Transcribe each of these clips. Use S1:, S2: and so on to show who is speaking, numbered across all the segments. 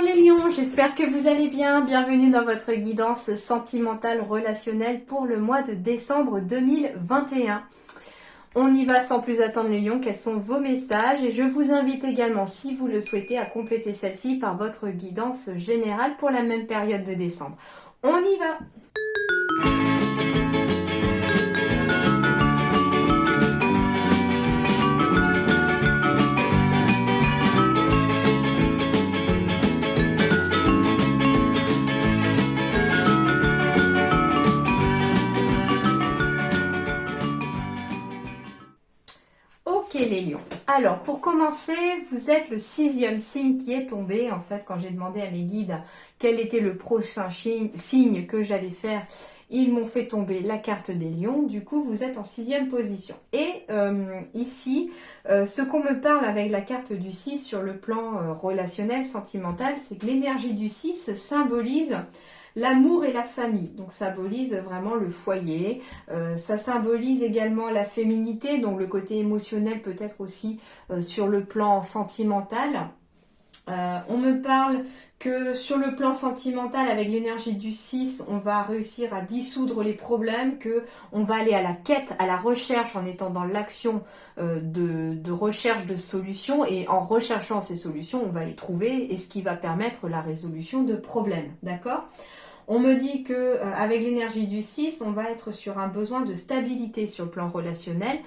S1: les lions, j'espère que vous allez bien. Bienvenue dans votre guidance sentimentale relationnelle pour le mois de décembre 2021. On y va sans plus attendre les lions, quels sont vos messages? Et je vous invite également, si vous le souhaitez, à compléter celle-ci par votre guidance générale pour la même période de décembre. On y va! Ok les lions. Alors pour commencer, vous êtes le 6e signe qui est tombé. En fait, quand j'ai demandé à mes guides quel était le prochain signe que j'allais faire, ils m'ont fait tomber la carte des lions. Du coup, vous êtes en 6e position. Et ici, ce qu'on me parle avec la carte du 6 sur le plan relationnel, sentimental, c'est que l'énergie du 6 symbolise l'amour et la famille, donc ça symbolise vraiment le foyer, ça symbolise également la féminité, donc le côté émotionnel peut-être aussi sur le plan sentimental. On me parle que sur le plan sentimental, avec l'énergie du 6, on va réussir à dissoudre les problèmes, que on va aller à la quête, à la recherche en étant dans l'action de recherche de solutions, et en recherchant ces solutions, on va les trouver, et ce qui va permettre la résolution de problèmes, d'accord ? On me dit que avec l'énergie du 6, on va être sur un besoin de stabilité sur le plan relationnel,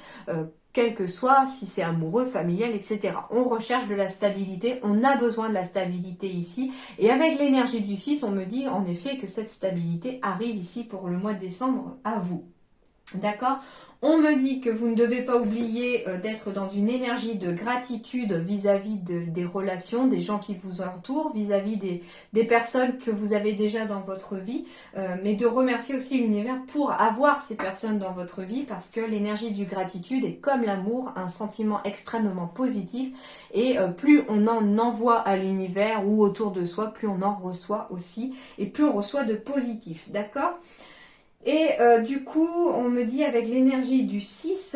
S1: quel que soit, si c'est amoureux, familial, etc. On recherche de la stabilité, on a besoin de la stabilité ici. Et avec l'énergie du 6, on me dit en effet que cette stabilité arrive ici pour le mois de décembre à vous. D'accord ? On me dit que vous ne devez pas oublier d'être dans une énergie de gratitude vis-à-vis des relations, des gens qui vous entourent, vis-à-vis des personnes que vous avez déjà dans votre vie, mais de remercier aussi l'univers pour avoir ces personnes dans votre vie, parce que l'énergie du gratitude est comme l'amour, un sentiment extrêmement positif, et plus on en envoie à l'univers ou autour de soi, plus on en reçoit aussi, et plus on reçoit de positif, d'accord ? Et du coup, on me dit avec l'énergie du 6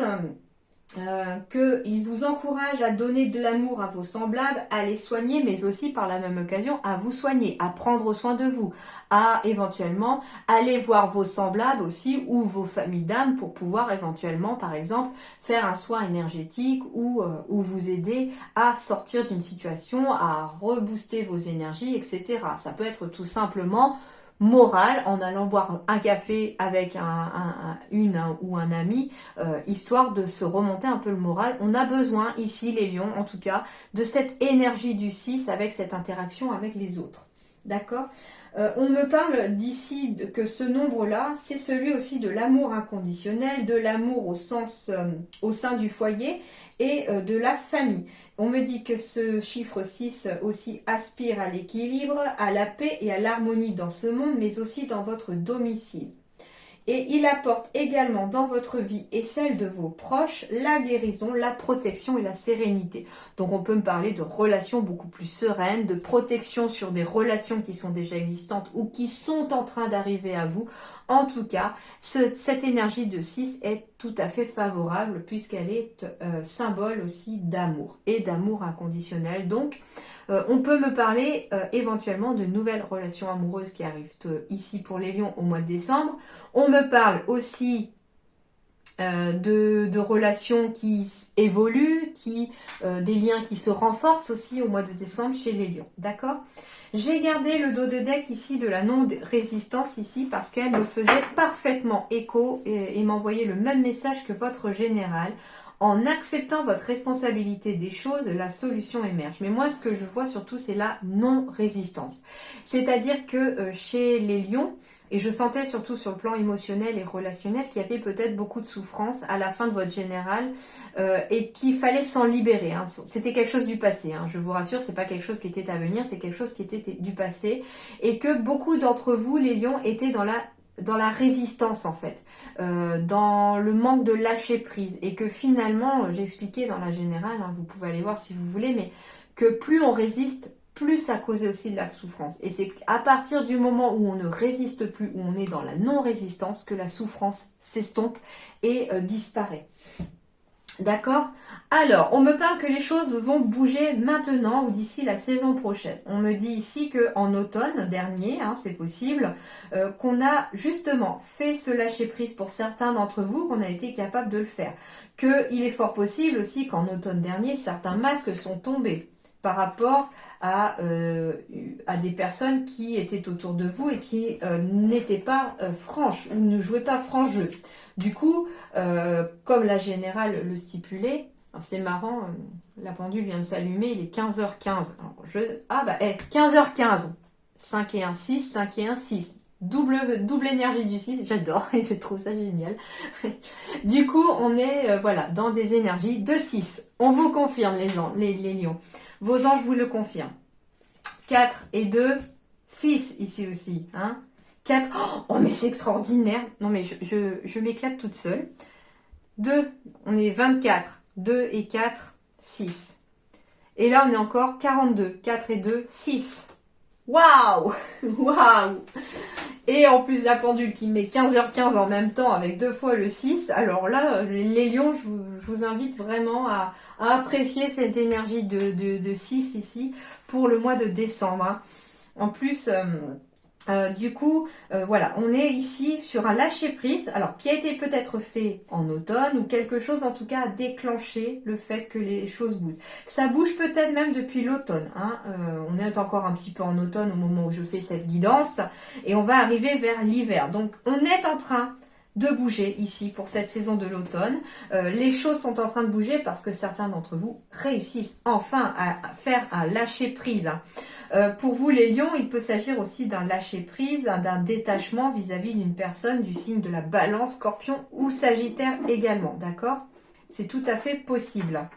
S1: qu'il vous encourage à donner de l'amour à vos semblables, à les soigner, mais aussi par la même occasion à vous soigner, à prendre soin de vous, à éventuellement aller voir vos semblables aussi ou vos familles d'âme pour pouvoir éventuellement, par exemple, faire un soin énergétique ou vous aider à sortir d'une situation, à rebooster vos énergies, etc. Ça peut être tout simplement morale en allant boire un café avec ou un ami, histoire de se remonter un peu le moral. On a besoin ici, les lions en tout cas, de cette énergie du 6 avec cette interaction avec les autres. D'accord ? On me parle d'ici que ce nombre-là, c'est celui aussi de l'amour inconditionnel, de l'amour au sein du foyer et de la famille. On me dit que ce chiffre 6 aussi aspire à l'équilibre, à la paix et à l'harmonie dans ce monde, mais aussi dans votre domicile. Et il apporte également dans votre vie et celle de vos proches la guérison, la protection et la sérénité. Donc on peut me parler de relations beaucoup plus sereines, de protection sur des relations qui sont déjà existantes ou qui sont en train d'arriver à vous. En tout cas, cette énergie de 6 est tout à fait favorable puisqu'elle est symbole aussi d'amour et d'amour inconditionnel. Donc, on peut me parler éventuellement de nouvelles relations amoureuses qui arrivent ici pour les lions au mois de décembre. On me parle aussi de relations qui évoluent, des liens qui se renforcent aussi au mois de décembre chez les lions. D'accord ? J'ai gardé le dos de deck ici de la non-résistance ici parce qu'elle me faisait parfaitement écho et m'envoyait le même message que votre général. En acceptant votre responsabilité des choses, la solution émerge. Mais moi, ce que je vois surtout, c'est la non-résistance. C'est-à-dire que chez les lions, et je sentais surtout sur le plan émotionnel et relationnel qu'il y avait peut-être beaucoup de souffrance à la fin de votre général et qu'il fallait s'en libérer. Hein. C'était quelque chose du passé. Hein. Je vous rassure, c'est pas quelque chose qui était à venir, c'est quelque chose qui était du passé. Et que beaucoup d'entre vous, les lions, étaient dans la résistance en fait, dans le manque de lâcher prise, et que finalement, j'expliquais dans la générale, hein, vous pouvez aller voir si vous voulez, mais que plus on résiste, plus ça causait aussi de la souffrance. Et c'est à partir du moment où on ne résiste plus, où on est dans la non-résistance, que la souffrance s'estompe et disparaît. D'accord? Alors, on me parle que les choses vont bouger maintenant ou d'ici la saison prochaine. On me dit ici qu'en automne dernier, hein, c'est possible, qu'on a justement fait ce lâcher-prise pour certains d'entre vous, qu'on a été capable de le faire. Qu'il est fort possible aussi qu'en automne dernier, certains masques sont tombés par rapport à des personnes qui étaient autour de vous et qui n'étaient pas franches ou ne jouaient pas franc jeu. Du coup, comme la générale le stipulait, c'est marrant, la pendule vient de s'allumer, il est 15h15. Alors 15h15, 5 et 1, 6, 5 et 1, 6. Double énergie du 6, j'adore et je trouve ça génial. Du coup, on est voilà, dans des énergies de 6. On vous confirme les lions. Vos anges vous le confirment. 4 et 2, 6 ici aussi. Hein. 4, oh mais c'est extraordinaire. Non mais je m'éclate toute seule. 2, on est 24. 2 et 4, 6. Et là on est encore 42. 4 et 2, 6. Waouh. Waouh. Et en plus la pendule qui met 15h15 en même temps avec 2 fois le 6. Alors là, les lions, je vous invite vraiment à apprécier cette énergie de 6 ici pour le mois de décembre. Hein. En plus... du coup, voilà, on est ici sur un lâcher-prise, alors qui a été peut-être fait en automne ou quelque chose en tout cas a déclenché le fait que les choses bougent. Ça bouge peut-être même depuis l'automne. Hein. On est encore un petit peu en automne au moment où je fais cette guidance et on va arriver vers l'hiver. Donc on est en train de bouger ici pour cette saison de l'automne. Les choses sont en train de bouger parce que certains d'entre vous réussissent enfin à faire un lâcher-prise. Hein. Pour vous les lions, il peut s'agir aussi d'un lâcher-prise, d'un détachement vis-à-vis d'une personne du signe de la balance, scorpion ou sagittaire également, d'accord? C'est tout à fait possible.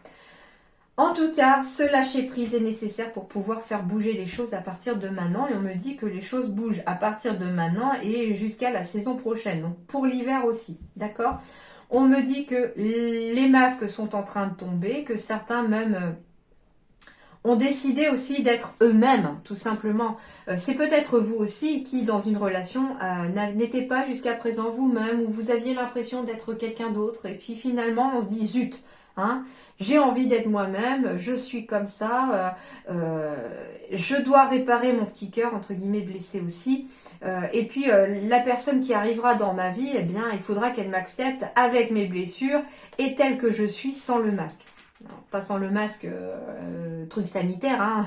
S1: En tout cas, ce lâcher-prise est nécessaire pour pouvoir faire bouger les choses à partir de maintenant. Et on me dit que les choses bougent à partir de maintenant et jusqu'à la saison prochaine. Donc pour l'hiver aussi, d'accord? On me dit que les masques sont en train de tomber, que certains même... ont décidé aussi d'être eux-mêmes, tout simplement. C'est peut-être vous aussi qui, dans une relation, n'étiez pas jusqu'à présent vous-même, ou vous aviez l'impression d'être quelqu'un d'autre, et puis finalement, on se dit, zut, hein, j'ai envie d'être moi-même, je suis comme ça, je dois réparer mon petit cœur, entre guillemets, blessé aussi, et puis la personne qui arrivera dans ma vie, eh bien, il faudra qu'elle m'accepte avec mes blessures, et telle que je suis, sans le masque. Non, pas sans le masque, truc sanitaire, hein.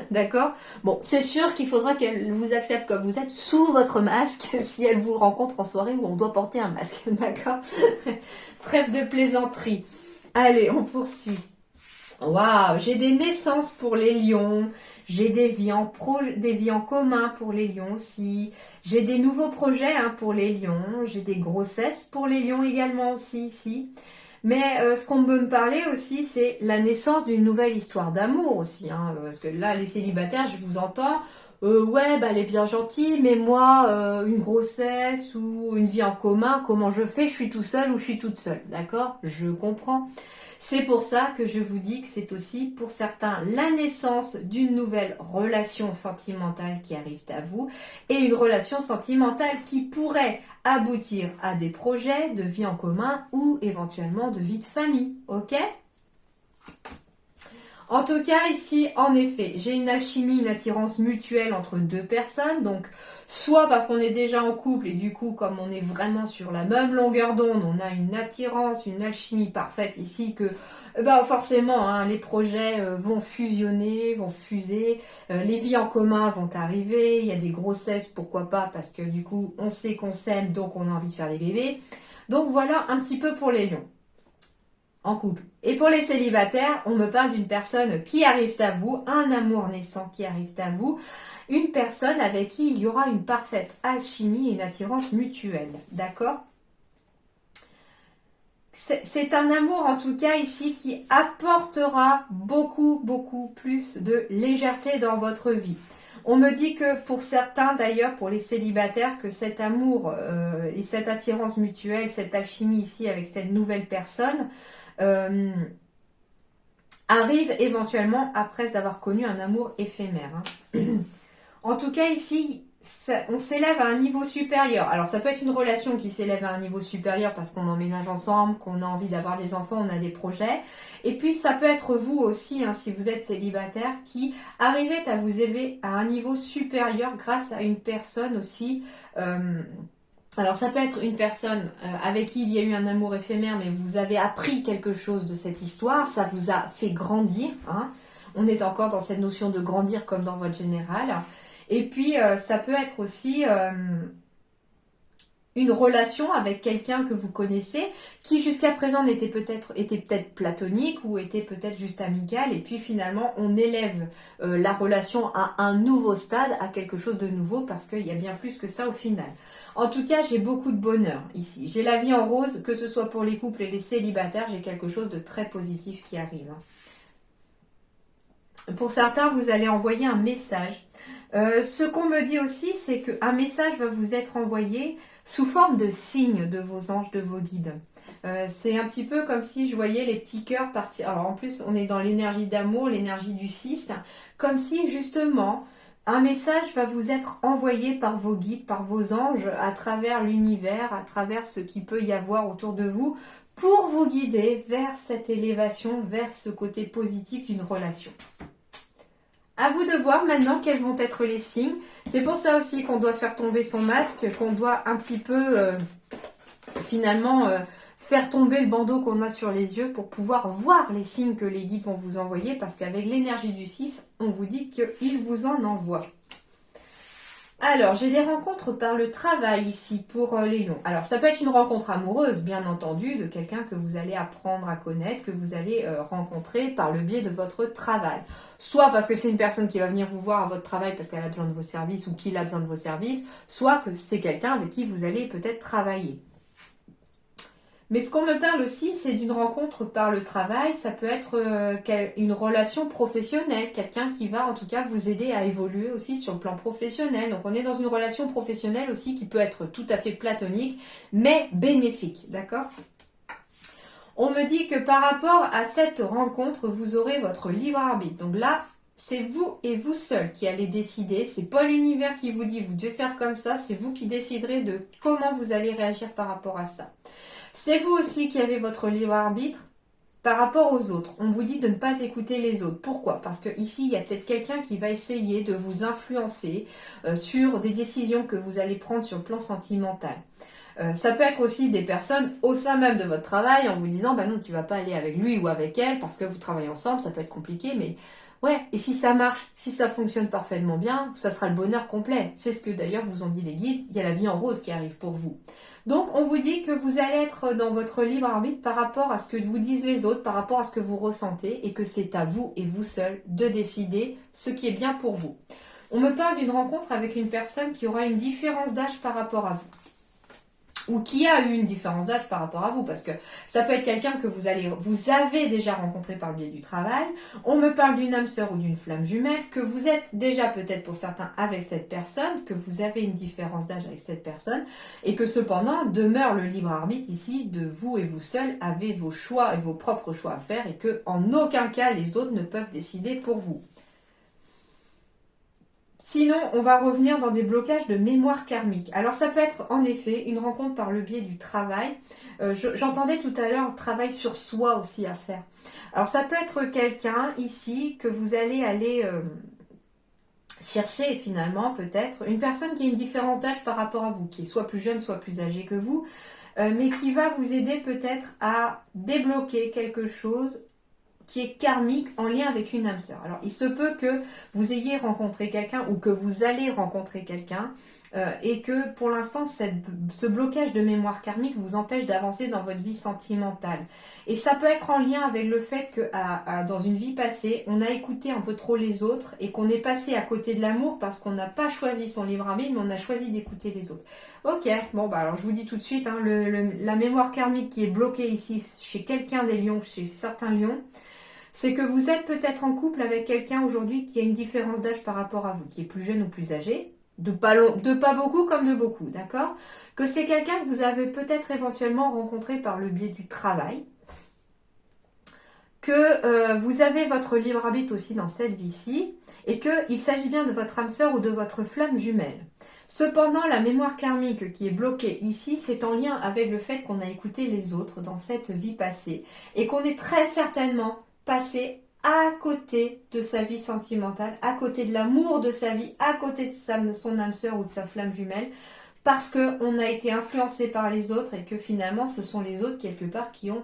S1: D'accord? Bon, c'est sûr qu'il faudra qu'elle vous accepte comme vous êtes sous votre masque si elle vous rencontre en soirée où on doit porter un masque. D'accord? Trêve de plaisanterie. Allez, on poursuit. Waouh, j'ai des naissances pour les lions. J'ai des vies en commun pour les lions aussi. J'ai des nouveaux projets hein, pour les lions. J'ai des grossesses pour les lions également aussi ici. Mais ce qu'on peut me parler aussi, c'est la naissance d'une nouvelle histoire d'amour aussi. Hein, parce que là, les célibataires, je vous entends, ouais, bah, elle est bien gentille, mais moi, une grossesse ou une vie en commun, comment je fais? Je suis tout seul ou je suis toute seule, d'accord? Je comprends. C'est pour ça que je vous dis que c'est aussi pour certains la naissance d'une nouvelle relation sentimentale qui arrive à vous et une relation sentimentale qui pourrait aboutir à des projets de vie en commun ou éventuellement de vie de famille, ok? En tout cas, ici, en effet, j'ai une alchimie, une attirance mutuelle entre deux personnes. Donc, soit parce qu'on est déjà en couple et du coup, comme on est vraiment sur la même longueur d'onde, on a une attirance, une alchimie parfaite ici que, bah forcément, hein, les projets vont fusionner, vont fuser, les vies en commun vont arriver, il y a des grossesses, pourquoi pas, parce que du coup, on sait qu'on s'aime, donc on a envie de faire des bébés. Donc voilà un petit peu pour les lions. En couple. Et pour les célibataires, on me parle d'une personne qui arrive à vous, un amour naissant qui arrive à vous, une personne avec qui il y aura une parfaite alchimie et une attirance mutuelle. D'accord? C'est un amour en tout cas ici qui apportera beaucoup, beaucoup plus de légèreté dans votre vie. On me dit que pour certains, d'ailleurs, pour les célibataires, que cet amour et cette attirance mutuelle, cette alchimie ici avec cette nouvelle personne, arrive éventuellement après avoir connu un amour éphémère. Hein. En tout cas ici, on s'élève à un niveau supérieur. Alors ça peut être une relation qui s'élève à un niveau supérieur parce qu'on emménage ensemble, qu'on a envie d'avoir des enfants, on a des projets. Et puis ça peut être vous aussi, hein, si vous êtes célibataire, qui arrivez à vous élever à un niveau supérieur grâce à une personne aussi. Alors ça peut être une personne avec qui il y a eu un amour éphémère, mais vous avez appris quelque chose de cette histoire, ça vous a fait grandir, hein. On est encore dans cette notion de grandir comme dans votre général. Et puis ça peut être aussi une relation avec quelqu'un que vous connaissez, qui jusqu'à présent était peut-être platonique ou était peut-être juste amical, et puis finalement on élève la relation à un nouveau stade, à quelque chose de nouveau, parce qu'il y a bien plus que ça au final. En tout cas, j'ai beaucoup de bonheur ici. J'ai la vie en rose, que ce soit pour les couples et les célibataires, j'ai quelque chose de très positif qui arrive. Pour certains, vous allez envoyer un message. Ce qu'on me dit aussi, c'est qu'un message va vous être envoyé sous forme de signe de vos anges, de vos guides. C'est un petit peu comme si je voyais les petits cœurs partir. Alors en plus, on est dans l'énergie d'amour, l'énergie du 6, comme si justement un message va vous être envoyé par vos guides, par vos anges, à travers l'univers, à travers ce qui peut y avoir autour de vous, pour vous guider vers cette élévation, vers ce côté positif d'une relation. À vous de voir maintenant quels vont être les signes. C'est pour ça aussi qu'on doit faire tomber son masque, qu'on doit un petit peu finalement faire tomber le bandeau qu'on a sur les yeux pour pouvoir voir les signes que les guides vont vous envoyer, parce qu'avec l'énergie du 6, on vous dit qu'ils vous en envoient. Alors, j'ai des rencontres par le travail ici pour les lions. Alors, ça peut être une rencontre amoureuse, bien entendu, de quelqu'un que vous allez apprendre à connaître, que vous allez rencontrer par le biais de votre travail. Soit parce que c'est une personne qui va venir vous voir à votre travail parce qu'elle a besoin de vos services ou qu'il a besoin de vos services, soit que c'est quelqu'un avec qui vous allez peut-être travailler. Mais ce qu'on me parle aussi, c'est d'une rencontre par le travail. Ça peut être une relation professionnelle, quelqu'un qui va en tout cas vous aider à évoluer aussi sur le plan professionnel. Donc on est dans une relation professionnelle aussi qui peut être tout à fait platonique, mais bénéfique, d'accord ? On me dit que par rapport à cette rencontre, vous aurez votre libre arbitre. Donc là, c'est vous et vous seul qui allez décider. C'est pas l'univers qui vous dit vous devez faire comme ça. C'est vous qui déciderez de comment vous allez réagir par rapport à ça. C'est vous aussi qui avez votre libre arbitre par rapport aux autres. On vous dit de ne pas écouter les autres. Pourquoi ? Parce que ici, il y a peut-être quelqu'un qui va essayer de vous influencer sur des décisions que vous allez prendre sur le plan sentimental. Ça peut être aussi des personnes au sein même de votre travail en vous disant bah non, tu vas pas aller avec lui ou avec elle parce que vous travaillez ensemble, ça peut être compliqué, mais ouais, et si ça marche, si ça fonctionne parfaitement bien, ça sera le bonheur complet. C'est ce que d'ailleurs vous ont dit les guides, il y a la vie en rose qui arrive pour vous. Donc on vous dit que vous allez être dans votre libre arbitre par rapport à ce que vous disent les autres, par rapport à ce que vous ressentez, et que c'est à vous et vous seul de décider ce qui est bien pour vous. On me parle d'une rencontre avec une personne qui aura une différence d'âge par rapport à vous. Ou qui a eu une différence d'âge par rapport à vous, parce que ça peut être quelqu'un que vous avez déjà rencontré par le biais du travail. On me parle d'une âme sœur ou d'une flamme jumelle, que vous êtes déjà peut-être pour certains avec cette personne, que vous avez une différence d'âge avec cette personne, et que cependant demeure le libre arbitre ici de vous et vous seul avez vos choix et vos propres choix à faire, et que en aucun cas les autres ne peuvent décider pour vous. Sinon, on va revenir dans des blocages de mémoire karmique. Alors ça peut être en effet une rencontre par le biais du travail. J'entendais tout à l'heure un travail sur soi aussi à faire. Alors ça peut être quelqu'un ici que vous allez chercher finalement peut-être. Une personne qui a une différence d'âge par rapport à vous, qui est soit plus jeune, soit plus âgée que vous, mais qui va vous aider peut-être à débloquer quelque chose qui est karmique en lien avec une âme sœur. Alors, il se peut que vous ayez rencontré quelqu'un ou que vous allez rencontrer quelqu'un et que pour l'instant, ce blocage de mémoire karmique vous empêche d'avancer dans votre vie sentimentale. Et ça peut être en lien avec le fait que dans une vie passée, on a écouté un peu trop les autres et qu'on est passé à côté de l'amour parce qu'on n'a pas choisi son libre arbitre, mais on a choisi d'écouter les autres. Ok, bon bah alors je vous dis tout de suite, hein, la mémoire karmique qui est bloquée ici chez quelqu'un des lions, chez certains lions, c'est que vous êtes peut-être en couple avec quelqu'un aujourd'hui qui a une différence d'âge par rapport à vous, qui est plus jeune ou plus âgé, de pas beaucoup comme de beaucoup, d'accord ? Que c'est quelqu'un que vous avez peut-être éventuellement rencontré par le biais du travail, que vous avez votre libre arbitre aussi dans cette vie-ci, et qu'il s'agit bien de votre âme sœur ou de votre flamme jumelle. Cependant, la mémoire karmique qui est bloquée ici, c'est en lien avec le fait qu'on a écouté les autres dans cette vie passée et qu'on est très certainement passé à côté de sa vie sentimentale, à côté de l'amour de sa vie, à côté de son âme sœur ou de sa flamme jumelle, parce qu'on a été influencé par les autres et que finalement ce sont les autres quelque part qui ont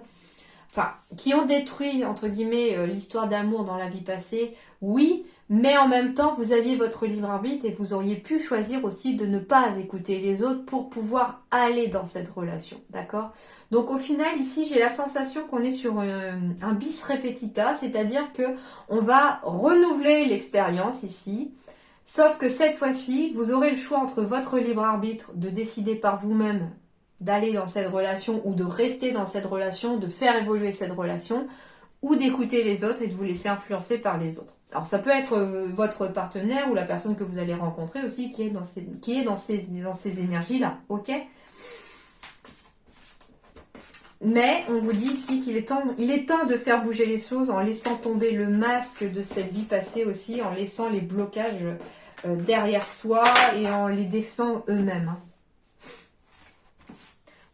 S1: détruit, entre guillemets, l'histoire d'amour dans la vie passée, oui, mais en même temps, vous aviez votre libre arbitre et vous auriez pu choisir aussi de ne pas écouter les autres pour pouvoir aller dans cette relation, d'accord? Donc au final, ici, j'ai la sensation qu'on est sur un bis repetita, c'est-à-dire que on va renouveler l'expérience ici, sauf que cette fois-ci, vous aurez le choix entre votre libre arbitre de décider par vous-même d'aller dans cette relation ou de rester dans cette relation, de faire évoluer cette relation, ou d'écouter les autres et de vous laisser influencer par les autres. Alors ça peut être votre partenaire ou la personne que vous allez rencontrer aussi qui est dans ces énergies-là, ok? Mais on vous dit ici qu'il est temps de faire bouger les choses en laissant tomber le masque de cette vie passée aussi, en laissant les blocages derrière soi et en les défaisant eux-mêmes. Hein.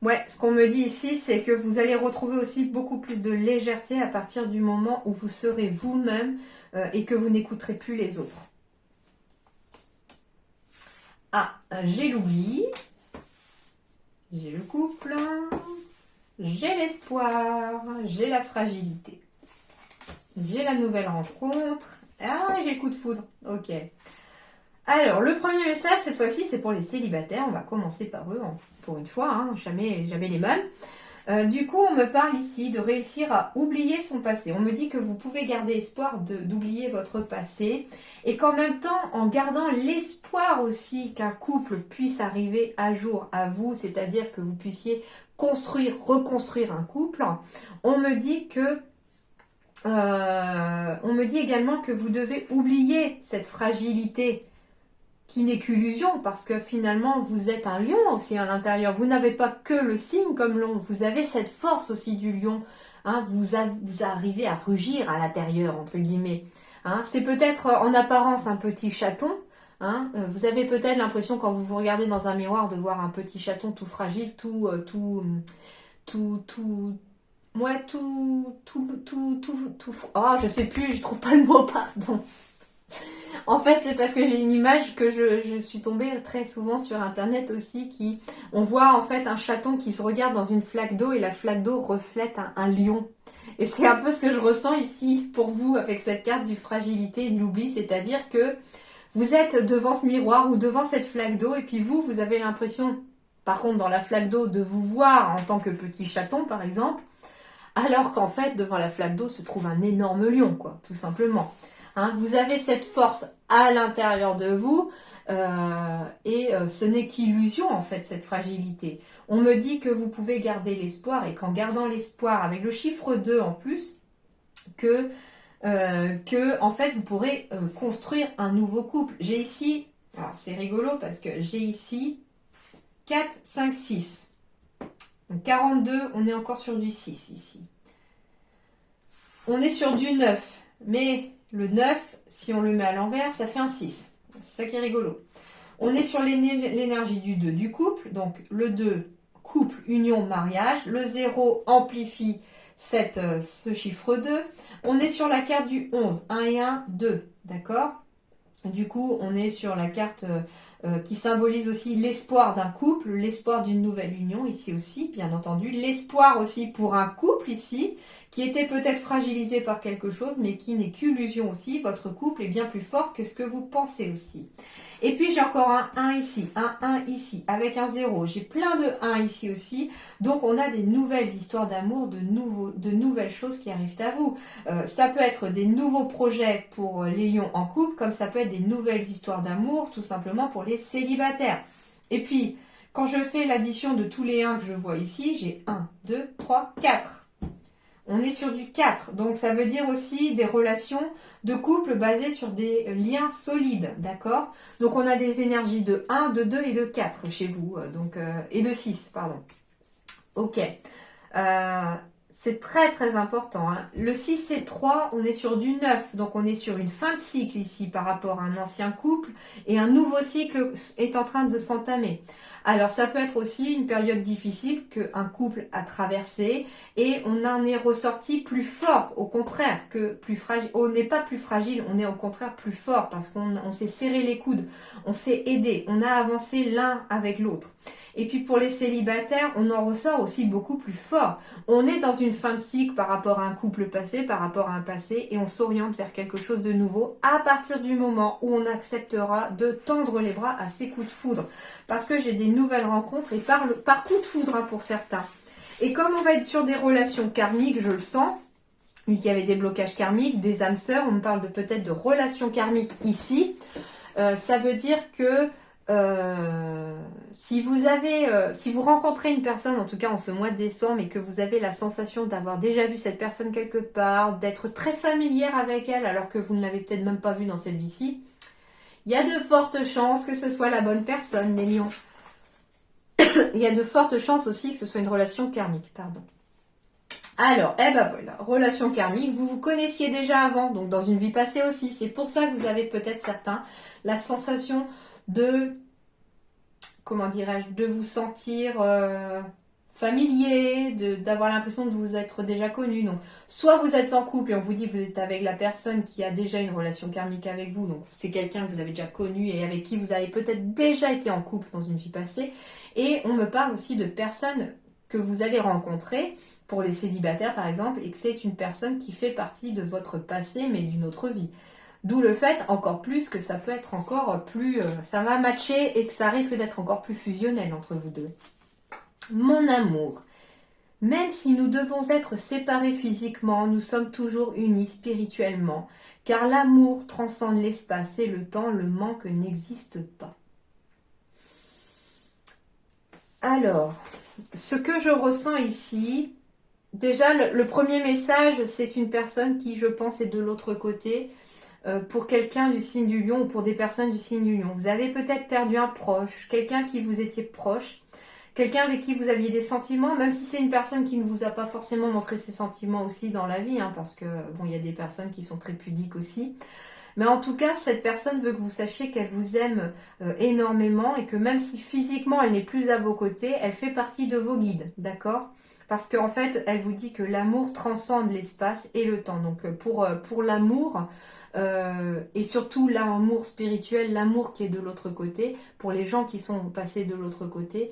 S1: Ouais, ce qu'on me dit ici, c'est que vous allez retrouver aussi beaucoup plus de légèreté à partir du moment où vous serez vous-même et que vous n'écouterez plus les autres. Ah, j'ai l'oubli, j'ai le couple, j'ai l'espoir, j'ai la fragilité, j'ai la nouvelle rencontre, ah, j'ai le coup de foudre, ok. Alors, le premier message, cette fois-ci, c'est pour les célibataires. On va commencer par eux, pour une fois, hein, jamais les mêmes. Du coup, on me parle ici de réussir à oublier son passé. On me dit que vous pouvez garder espoir d'oublier votre passé et qu'en même temps, en gardant l'espoir aussi qu'un couple puisse arriver à jour à vous, c'est-à-dire que vous puissiez reconstruire un couple, on me dit que on me dit également que vous devez oublier cette fragilité qui n'est qu'illusion, parce que finalement, vous êtes un lion aussi à l'intérieur. Vous n'avez pas que le signe comme lion, vous avez cette force aussi du lion. Hein, vous arrivez à rugir à l'intérieur, entre guillemets. Hein, c'est peut-être en apparence un petit chaton. Hein, vous avez peut-être l'impression, quand vous vous regardez dans un miroir, de voir un petit chaton tout fragile, oh, je sais plus, je trouve pas le mot, pardon. En fait, c'est parce que j'ai une image que je suis tombée très souvent sur internet aussi, on voit en fait un chaton qui se regarde dans une flaque d'eau et la flaque d'eau reflète un lion. Et c'est un peu ce que je ressens ici pour vous avec cette carte du fragilité et de l'oubli, c'est-à-dire que vous êtes devant ce miroir ou devant cette flaque d'eau et puis vous avez l'impression, par contre dans la flaque d'eau, de vous voir en tant que petit chaton par exemple, alors qu'en fait devant la flaque d'eau se trouve un énorme lion, quoi, tout simplement. Hein, vous avez cette force à l'intérieur de vous et ce n'est qu'illusion en fait, cette fragilité. On me dit que vous pouvez garder l'espoir et qu'en gardant l'espoir avec le chiffre 2 en plus, que en fait vous pourrez construire un nouveau couple. J'ai ici, alors c'est rigolo parce que j'ai ici 4, 5, 6. Donc 42, on est encore sur du 6 ici. On est sur du 9, mais le 9, si on le met à l'envers, ça fait un 6. C'est ça qui est rigolo. On est sur l'énergie du 2 du couple. Donc le 2, couple, union, mariage. Le 0 amplifie ce chiffre 2. On est sur la carte du 11. 1 et 1, 2. D'accord ? Du coup, on est sur la carte qui symbolise aussi l'espoir d'un couple, l'espoir d'une nouvelle union ici aussi, bien entendu. L'espoir aussi pour un couple ici, qui était peut-être fragilisé par quelque chose, mais qui n'est qu'illusion aussi. Votre couple est bien plus fort que ce que vous pensez aussi. Et puis j'ai encore un 1 ici, un 1 ici, avec un 0. J'ai plein de 1 ici aussi. Donc on a des nouvelles histoires d'amour, de nouvelles choses qui arrivent à vous. Ça peut être des nouveaux projets pour les lions en couple, comme ça peut être des nouvelles histoires d'amour, tout simplement pour les célibataires. Et puis, quand je fais l'addition de tous les 1 que je vois ici, j'ai 1, 2, 3, 4. On est sur du 4, donc ça veut dire aussi des relations de couple basées sur des liens solides, d'accord? Donc on a des énergies de 1, de 2 et de 4 chez vous, et de 6, pardon. Ok. C'est très très important, hein. Le 6 c'est 3, on est sur du 9, donc on est sur une fin de cycle ici par rapport à un ancien couple, et un nouveau cycle est en train de s'entamer. Alors ça peut être aussi une période difficile qu'un couple a traversée, et on en est ressorti plus fort, au contraire, que plus fragile. On n'est pas plus fragile, on est au contraire plus fort, parce qu'on s'est serré les coudes, on s'est aidé, on a avancé l'un avec l'autre. Et puis pour les célibataires, on en ressort aussi beaucoup plus fort. On est dans une fin de cycle par rapport à un couple passé, par rapport à un passé, et on s'oriente vers quelque chose de nouveau à partir du moment où on acceptera de tendre les bras à ces coups de foudre. Parce que j'ai des nouvelles rencontres et par coup de foudre, hein, pour certains. Et comme on va être sur des relations karmiques, je le sens, vu qu'il y avait des blocages karmiques, des âmes sœurs, on me parle de peut-être de relations karmiques ici, ça veut dire que si vous rencontrez une personne, en tout cas en ce mois de décembre, et que vous avez la sensation d'avoir déjà vu cette personne quelque part, d'être très familière avec elle, alors que vous ne l'avez peut-être même pas vue dans cette vie-ci, il y a de fortes chances que ce soit la bonne personne, les lions. Il y a de fortes chances aussi que ce soit une relation karmique, pardon. Alors, eh ben voilà, relation karmique, vous vous connaissiez déjà avant, donc dans une vie passée aussi. C'est pour ça que vous avez peut-être certains la sensation de, comment dirais-je, de vous sentir familier, d'avoir l'impression de vous être déjà connu. Donc, soit vous êtes en couple et on vous dit que vous êtes avec la personne qui a déjà une relation karmique avec vous, donc c'est quelqu'un que vous avez déjà connu et avec qui vous avez peut-être déjà été en couple dans une vie passée. Et on me parle aussi de personnes que vous allez rencontrer, pour les célibataires par exemple, et que c'est une personne qui fait partie de votre passé mais d'une autre vie. D'où le fait encore plus que ça peut être encore plus, ça va matcher et que ça risque d'être encore plus fusionnel entre vous deux. Mon amour, même si nous devons être séparés physiquement, nous sommes toujours unis spirituellement, car l'amour transcende l'espace et le temps, le manque n'existe pas. Alors, ce que je ressens ici, déjà le premier message, c'est une personne qui, je pense, est de l'autre côté. Pour quelqu'un du signe du lion ou pour des personnes du signe du lion. Vous avez peut-être perdu un proche, quelqu'un qui vous étiez proche, quelqu'un avec qui vous aviez des sentiments, même si c'est une personne qui ne vous a pas forcément montré ses sentiments aussi dans la vie, hein, parce que bon, il y a des personnes qui sont très pudiques aussi. Mais en tout cas, cette personne veut que vous sachiez qu'elle vous aime énormément et que même si physiquement elle n'est plus à vos côtés, elle fait partie de vos guides, d'accord ? Parce qu'en fait, elle vous dit que l'amour transcende l'espace et le temps. Donc pour l'amour, et surtout l'amour spirituel, l'amour qui est de l'autre côté, pour les gens qui sont passés de l'autre côté,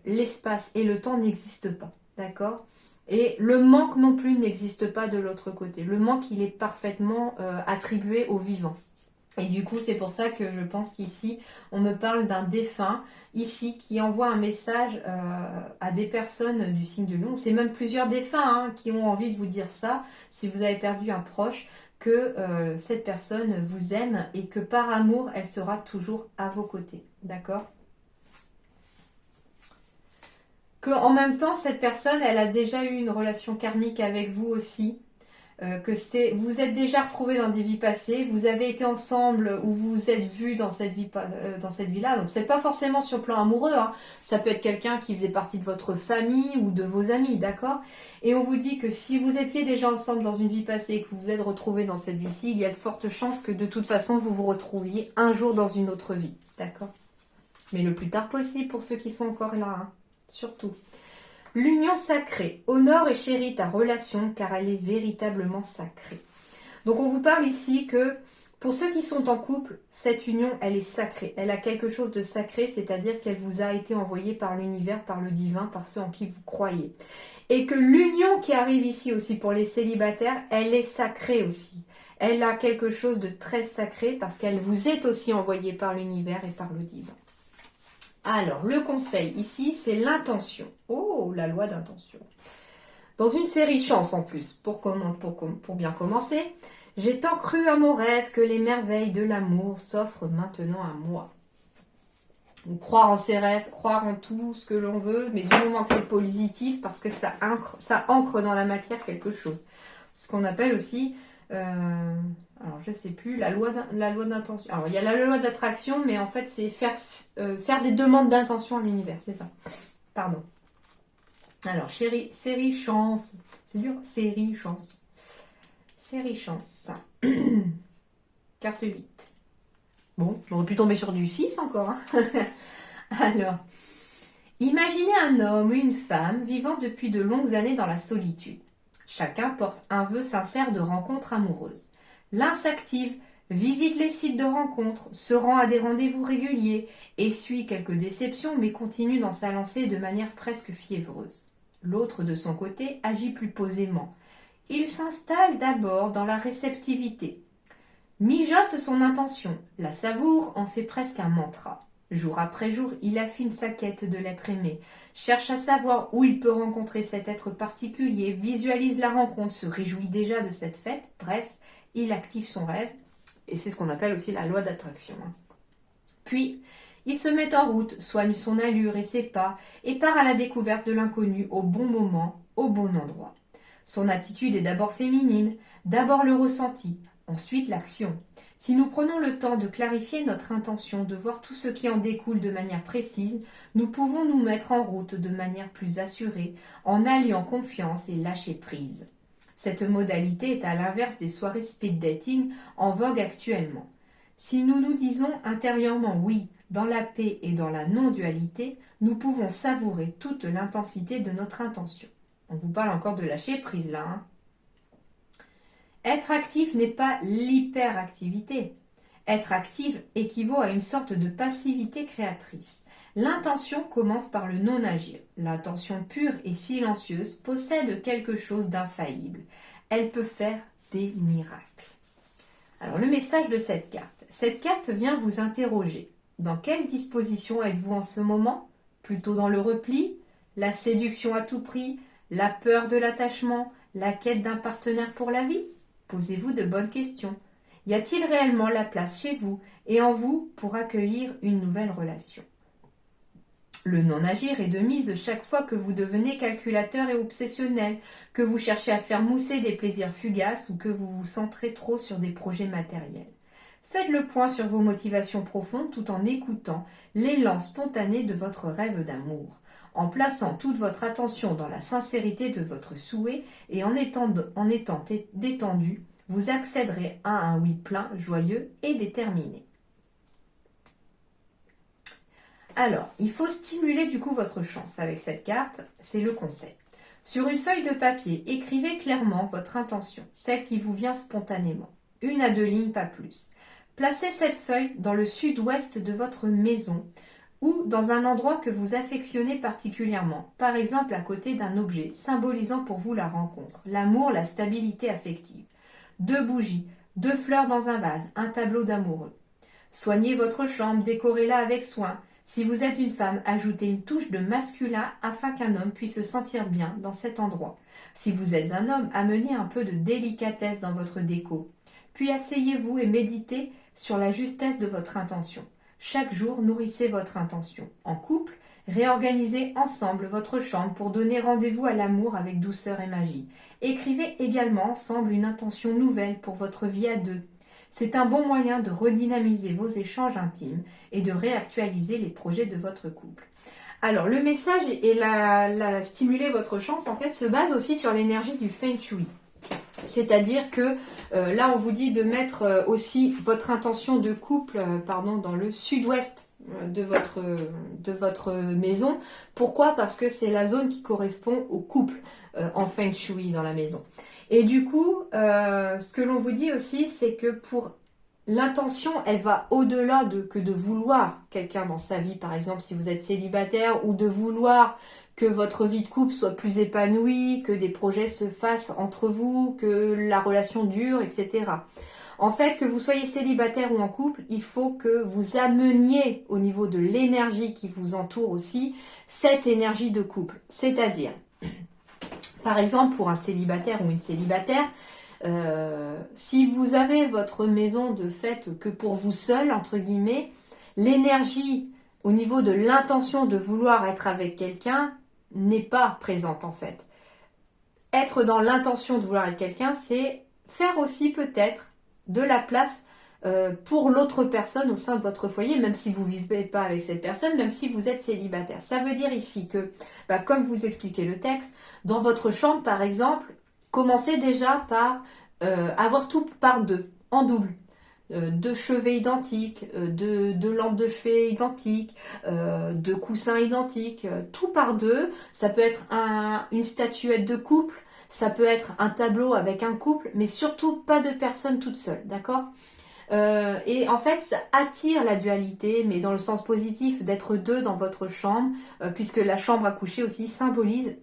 S1: l'espace et le temps n'existent pas, d'accord ? Et le manque non plus n'existe pas de l'autre côté. Le manque, il est parfaitement attribué au vivant. Et du coup, c'est pour ça que je pense qu'ici, on me parle d'un défunt, ici, qui envoie un message à des personnes du signe de lion. C'est même plusieurs défunts hein, qui ont envie de vous dire ça, si vous avez perdu un proche, que cette personne vous aime et que par amour, elle sera toujours à vos côtés. D'accord ? Que en même temps, cette personne, elle a déjà eu une relation karmique avec vous aussi. Vous êtes déjà retrouvés dans des vies passées, vous avez été ensemble ou vous vous êtes vus dans cette vie-là. Donc c'est pas forcément sur le plan amoureux, hein. Ça peut être quelqu'un qui faisait partie de votre famille ou de vos amis, d'accord ? Et on vous dit que si vous étiez déjà ensemble dans une vie passée et que vous vous êtes retrouvés dans cette vie-ci, il y a de fortes chances que de toute façon vous vous retrouviez un jour dans une autre vie, d'accord ? Mais le plus tard possible pour ceux qui sont encore là, hein. Surtout. L'union sacrée. Honore et chérit ta relation car elle est véritablement sacrée. Donc on vous parle ici que pour ceux qui sont en couple, cette union, elle est sacrée. Elle a quelque chose de sacré, c'est-à-dire qu'elle vous a été envoyée par l'univers, par le divin, par ceux en qui vous croyez. Et que l'union qui arrive ici aussi pour les célibataires, elle est sacrée aussi. Elle a quelque chose de très sacré parce qu'elle vous est aussi envoyée par l'univers et par le divin. Alors, le conseil ici, c'est l'intention. Oh, la loi d'intention. Dans une série chance en plus, pour bien commencer, j'ai tant cru à mon rêve que les merveilles de l'amour s'offrent maintenant à moi. Donc, croire en ses rêves, croire en tout ce que l'on veut, mais du moment que c'est positif, parce que ça ancre dans la matière quelque chose. Ce qu'on appelle aussi... alors je sais plus, la loi d'intention. Alors il y a la loi d'attraction, mais en fait c'est faire des demandes d'intention à l'univers, c'est ça. Pardon. Alors, chérie, série chance. C'est dur, série chance. Série chance. Carte 8. Bon, j'aurais pu tomber sur du 6 encore. Hein. Alors, imaginez un homme ou une femme vivant depuis de longues années dans la solitude. Chacun porte un vœu sincère de rencontre amoureuse. L'un s'active, visite les sites de rencontres, se rend à des rendez-vous réguliers, essuie quelques déceptions mais continue dans sa lancée de manière presque fiévreuse. L'autre, de son côté, agit plus posément. Il s'installe d'abord dans la réceptivité. Mijote son intention, la savoure, en fait presque un mantra. Jour après jour, il affine sa quête de l'être aimé, cherche à savoir où il peut rencontrer cet être particulier, visualise la rencontre, se réjouit déjà de cette fête, bref, il active son rêve, et c'est ce qu'on appelle aussi la loi d'attraction. Puis, il se met en route, soigne son allure et ses pas, et part à la découverte de l'inconnu au bon moment, au bon endroit. Son attitude est d'abord féminine, d'abord le ressenti, ensuite l'action. Si nous prenons le temps de clarifier notre intention, de voir tout ce qui en découle de manière précise, nous pouvons nous mettre en route de manière plus assurée, en alliant confiance et lâcher prise. Cette modalité est à l'inverse des soirées speed dating en vogue actuellement. Si nous nous disons intérieurement oui, dans la paix et dans la non-dualité, nous pouvons savourer toute l'intensité de notre intention. On vous parle encore de lâcher prise là. Hein. Être actif n'est pas l'hyperactivité. Être active équivaut à une sorte de passivité créatrice. L'intention commence par le non-agir. L'intention pure et silencieuse possède quelque chose d'infaillible. Elle peut faire des miracles. Alors le message de cette carte. Cette carte vient vous interroger. Dans quelle disposition êtes-vous en ce moment? Plutôt dans le repli, la séduction à tout prix, la peur de l'attachement, la quête d'un partenaire pour la vie? Posez-vous de bonnes questions. Y a-t-il réellement la place chez vous et en vous pour accueillir une nouvelle relation? Le non-agir est de mise chaque fois que vous devenez calculateur et obsessionnel, que vous cherchez à faire mousser des plaisirs fugaces ou que vous vous centrez trop sur des projets matériels. Faites le point sur vos motivations profondes tout en écoutant l'élan spontané de votre rêve d'amour. En plaçant toute votre attention dans la sincérité de votre souhait et en étant détendu, vous accéderez à un oui plein, joyeux et déterminé. Alors, il faut stimuler du coup votre chance avec cette carte, c'est le conseil. Sur une feuille de papier, écrivez clairement votre intention, celle qui vous vient spontanément. 1 à 2 lignes, pas plus. Placez cette feuille dans le sud-ouest de votre maison ou dans un endroit que vous affectionnez particulièrement, par exemple à côté d'un objet symbolisant pour vous la rencontre, l'amour, la stabilité affective. 2 bougies, 2 fleurs dans un vase, un tableau d'amoureux. Soignez votre chambre, décorez-la avec soin. Si vous êtes une femme, ajoutez une touche de masculin afin qu'un homme puisse se sentir bien dans cet endroit. Si vous êtes un homme, amenez un peu de délicatesse dans votre déco. Puis asseyez-vous et méditez sur la justesse de votre intention. Chaque jour, nourrissez votre intention. En couple, réorganisez ensemble votre chambre pour donner rendez-vous à l'amour avec douceur et magie. Écrivez également ensemble une intention nouvelle pour votre vie à deux. C'est un bon moyen de redynamiser vos échanges intimes et de réactualiser les projets de votre couple. Alors, le message et la stimuler votre chance, en fait, se base aussi sur l'énergie du Feng Shui. C'est-à-dire que là, on vous dit de mettre aussi votre intention de couple dans le sud-ouest de votre maison. Pourquoi? Parce que c'est la zone qui correspond au couple en Feng Shui dans la maison. Et du coup, ce que l'on vous dit aussi, c'est que pour l'intention, elle va au-delà que de vouloir quelqu'un dans sa vie, par exemple si vous êtes célibataire, ou de vouloir que votre vie de couple soit plus épanouie, que des projets se fassent entre vous, que la relation dure, etc. En fait, que vous soyez célibataire ou en couple, il faut que vous ameniez au niveau de l'énergie qui vous entoure aussi, cette énergie de couple. C'est-à-dire, par exemple, pour un célibataire ou une célibataire, si vous avez votre maison de fait que pour vous seul, entre guillemets, l'énergie au niveau de l'intention de vouloir être avec quelqu'un n'est pas présente en fait. Être dans l'intention de vouloir être quelqu'un, c'est faire aussi peut-être de la place pour l'autre personne au sein de votre foyer, même si vous ne vivez pas avec cette personne, même si vous êtes célibataire. Ça veut dire ici que, comme vous expliquez le texte, dans votre chambre par exemple, commencez déjà par avoir tout par deux, en double. Deux chevets identiques, deux lampes de chevet identiques, deux coussins identiques, tout par deux. Ça peut être une statuette de couple, ça peut être un tableau avec un couple, mais surtout pas de personnes toutes seules, d'accord? Et en fait, ça attire la dualité, mais dans le sens positif d'être deux dans votre chambre, puisque la chambre à coucher aussi symbolise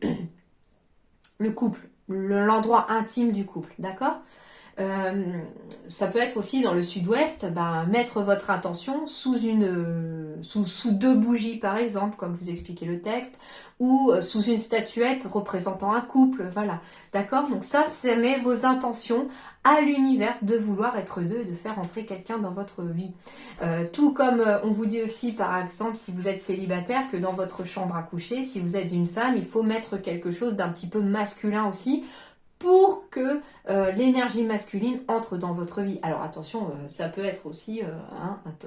S1: le couple, l'endroit intime du couple, d'accord? Ça peut être aussi dans le sud-ouest, mettre votre attention sous deux bougies par exemple, comme vous expliquez le texte, ou sous une statuette représentant un couple, voilà, d'accord? Donc ça met vos intentions à l'univers de vouloir être deux et de faire entrer quelqu'un dans votre vie. Tout comme on vous dit aussi par exemple si vous êtes célibataire que dans votre chambre à coucher, si vous êtes une femme, il faut mettre quelque chose d'un petit peu masculin aussi, pour que l'énergie masculine entre dans votre vie. Alors attention, ça peut être aussi,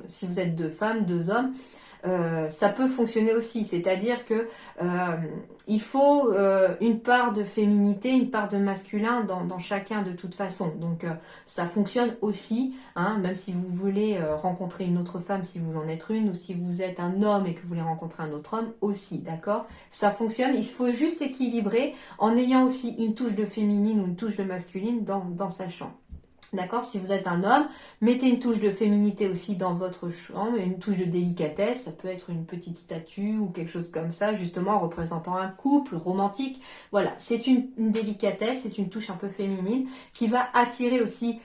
S1: si vous êtes deux femmes, deux hommes, ça peut fonctionner aussi. C'est-à-dire que il faut une part de féminité, une part de masculin dans chacun de toute façon. Donc ça fonctionne aussi, même si vous voulez rencontrer une autre femme, si vous en êtes une, ou si vous êtes un homme et que vous voulez rencontrer un autre homme aussi, d'accord? Ça fonctionne, il faut juste équilibrer en ayant aussi une touche de féminine ou une touche de masculine dans sa chambre. D'accord, si vous êtes un homme, mettez une touche de féminité aussi dans votre chambre, une touche de délicatesse, ça peut être une petite statue ou quelque chose comme ça, justement représentant un couple romantique. Voilà, c'est une délicatesse, c'est une touche un peu féminine qui va attirer aussi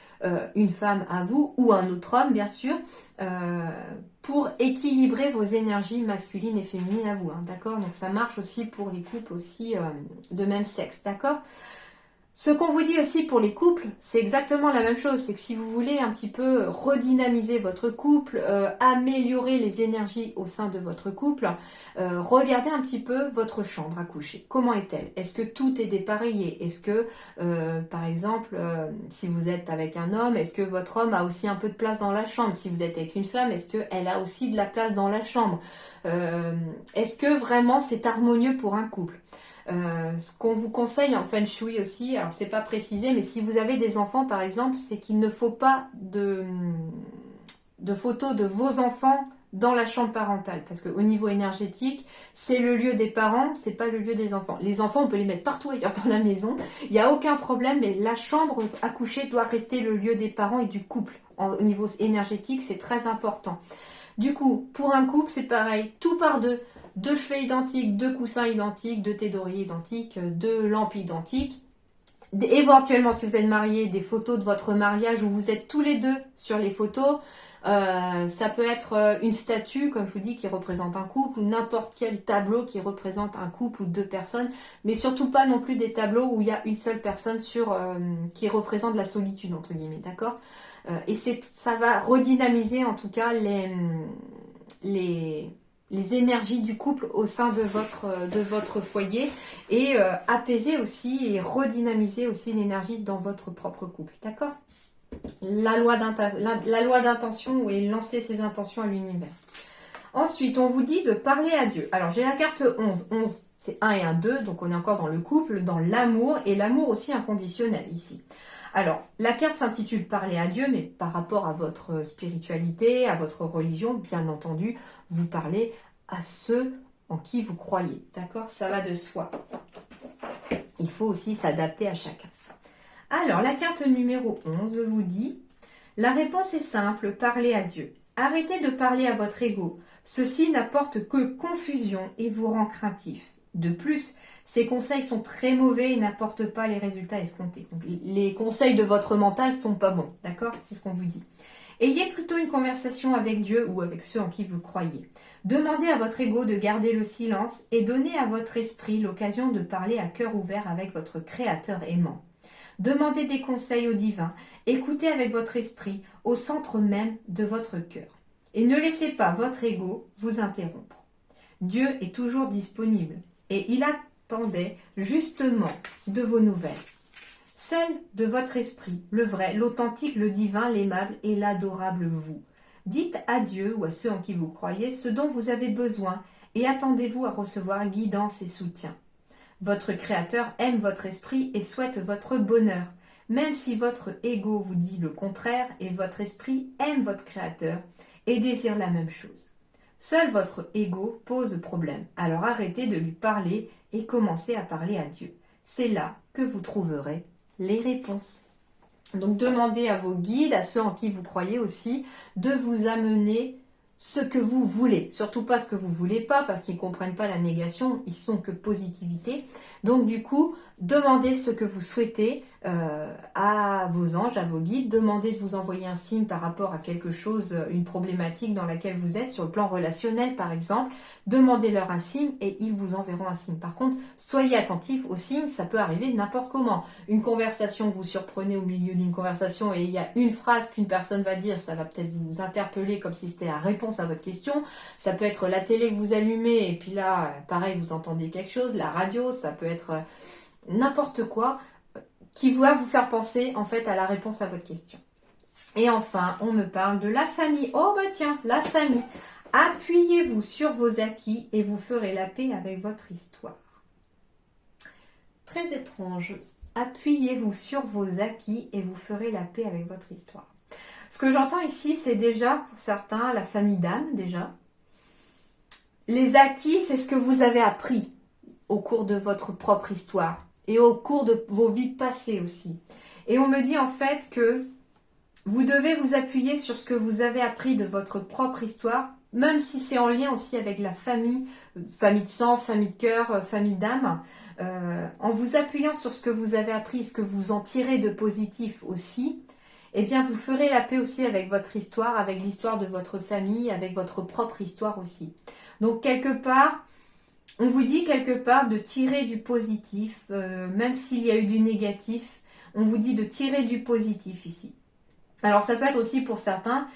S1: une femme à vous ou un autre homme, bien sûr, pour équilibrer vos énergies masculines et féminines à vous. D'accord, donc ça marche aussi pour les couples aussi de même sexe. D'accord. Ce qu'on vous dit aussi pour les couples, c'est exactement la même chose. C'est que si vous voulez un petit peu redynamiser votre couple, améliorer les énergies au sein de votre couple, regardez un petit peu votre chambre à coucher. Comment est-elle? Est-ce que tout est dépareillé? Est-ce que, par exemple, si vous êtes avec un homme, est-ce que votre homme a aussi un peu de place dans la chambre? Si vous êtes avec une femme, est-ce qu'elle a aussi de la place dans la chambre? Est-ce que vraiment c'est harmonieux pour un couple? Ce qu'on vous conseille en Feng Shui aussi, alors c'est pas précisé, mais si vous avez des enfants par exemple, c'est qu'il ne faut pas de photos de vos enfants dans la chambre parentale, parce qu'au niveau énergétique, c'est le lieu des parents, c'est pas le lieu des enfants. Les enfants, on peut les mettre partout ailleurs dans la maison, il n'y a aucun problème, mais la chambre à coucher doit rester le lieu des parents et du couple. Au niveau énergétique, c'est très important. Du coup, pour un couple, c'est pareil, tout par deux. Deux chevets identiques, deux coussins identiques, deux thés d'oreiller identiques, deux lampes identiques. Éventuellement, si vous êtes mariés, des photos de votre mariage où vous êtes tous les deux sur les photos. Ça peut être une statue, comme je vous dis, qui représente un couple, ou n'importe quel tableau qui représente un couple ou deux personnes, mais surtout pas non plus des tableaux où il y a une seule personne qui représente la solitude, entre guillemets, d'accord? Et ça va redynamiser en tout cas les énergies du couple au sein de votre foyer et apaiser aussi et redynamiser aussi l'énergie dans votre propre couple, d'accord? La loi d'intention et lancer ses intentions à l'univers. Ensuite, on vous dit de parler à Dieu. Alors, j'ai la carte 11. 11, c'est 1 et 1, 2, donc on est encore dans le couple, dans l'amour, et l'amour aussi inconditionnel ici. Alors, la carte s'intitule Parler à Dieu, mais par rapport à votre spiritualité, à votre religion, bien entendu, vous parlez à ceux en qui vous croyez. D'accord? Ça va de soi. Il faut aussi s'adapter à chacun. Alors, la carte numéro 11 vous dit « La réponse est simple, parlez à Dieu. Arrêtez de parler à votre ego. Ceci n'apporte que confusion et vous rend craintif. De plus, ces conseils sont très mauvais et n'apportent pas les résultats escomptés. Donc, les conseils de votre mental sont pas bons, d'accord? C'est ce qu'on vous dit. Ayez plutôt une conversation avec Dieu ou avec ceux en qui vous croyez. Demandez à votre ego de garder le silence et donnez à votre esprit l'occasion de parler à cœur ouvert avec votre Créateur aimant. Demandez des conseils au divin, écoutez avec votre esprit au centre même de votre cœur. Et ne laissez pas votre ego vous interrompre. Dieu est toujours disponible et il attendait justement de vos nouvelles. celle de votre esprit, le vrai, l'authentique, le divin, l'aimable et l'adorable vous. Dites à Dieu ou à ceux en qui vous croyez ce dont vous avez besoin et attendez-vous à recevoir guidance et soutien. Votre Créateur aime votre esprit et souhaite votre bonheur, même si votre ego vous dit le contraire et votre esprit aime votre Créateur et désire la même chose. Seul votre ego pose problème, alors arrêtez de lui parler et commencez à parler à Dieu. C'est là que vous trouverez les réponses. Donc demandez à vos guides, à ceux en qui vous croyez aussi, de vous amener ce que vous voulez. Surtout pas ce que vous voulez pas, parce qu'ils ne comprennent pas la négation, ils sont que positivité. Donc du coup, demandez ce que vous souhaitez à vos anges, à vos guides. Demandez de vous envoyer un signe par rapport à quelque chose, une problématique dans laquelle vous êtes, sur le plan relationnel par exemple. Demandez-leur un signe et ils vous enverront un signe. Par contre, soyez attentifs aux signes, ça peut arriver n'importe comment. Une conversation, vous surprenez au milieu d'une conversation et il y a une phrase qu'une personne va dire, ça va peut-être vous interpeller comme si c'était la réponse à votre question. Ça peut être la télé que vous allumez et puis là, pareil, vous entendez quelque chose, la radio, ça peut être n'importe quoi qui va vous faire penser en fait à la réponse à votre question. Et enfin, on me parle de la famille. Oh bah tiens, la famille. Appuyez-vous sur vos acquis et vous ferez la paix avec votre histoire. Très étrange. Appuyez-vous sur vos acquis et vous ferez la paix avec votre histoire. Ce que j'entends ici, c'est déjà, pour certains, la famille d'âme, déjà. Les acquis, c'est ce que vous avez appris au cours de votre propre histoire et au cours de vos vies passées aussi. Et on me dit en fait que vous devez vous appuyer sur ce que vous avez appris de votre propre histoire, même si c'est en lien aussi avec la famille, famille de sang, famille de cœur, famille d'âme. En vous appuyant sur ce que vous avez appris, ce que vous en tirez de positif aussi, eh bien vous ferez la paix aussi avec votre histoire, avec l'histoire de votre famille, avec votre propre histoire aussi. Donc quelque part, on vous dit quelque part de tirer du positif, même s'il y a eu du négatif, on vous dit de tirer du positif ici. Alors ça peut être aussi pour certains,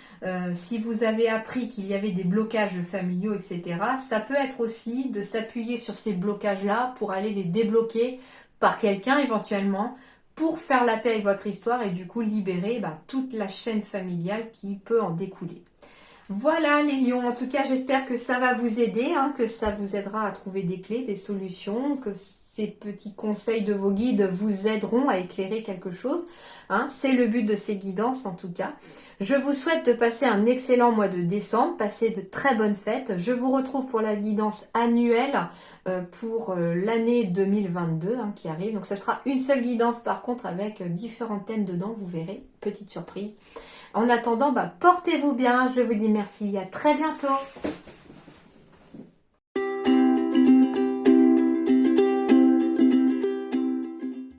S1: si vous avez appris qu'il y avait des blocages familiaux, etc., ça peut être aussi de s'appuyer sur ces blocages-là pour aller les débloquer par quelqu'un éventuellement, pour faire la paix avec votre histoire et du coup libérer toute la chaîne familiale qui peut en découler. Voilà les lions, en tout cas j'espère que ça va vous aider, que ça vous aidera à trouver des clés, des solutions, que ces petits conseils de vos guides vous aideront à éclairer quelque chose. C'est le but de ces guidances en tout cas. Je vous souhaite de passer un excellent mois de décembre, passer de très bonnes fêtes. Je vous retrouve pour la guidance annuelle pour l'année 2022 qui arrive. Donc ça sera une seule guidance par contre avec différents thèmes dedans, vous verrez, petite surprise. En attendant, portez-vous bien, je vous dis merci, à très bientôt.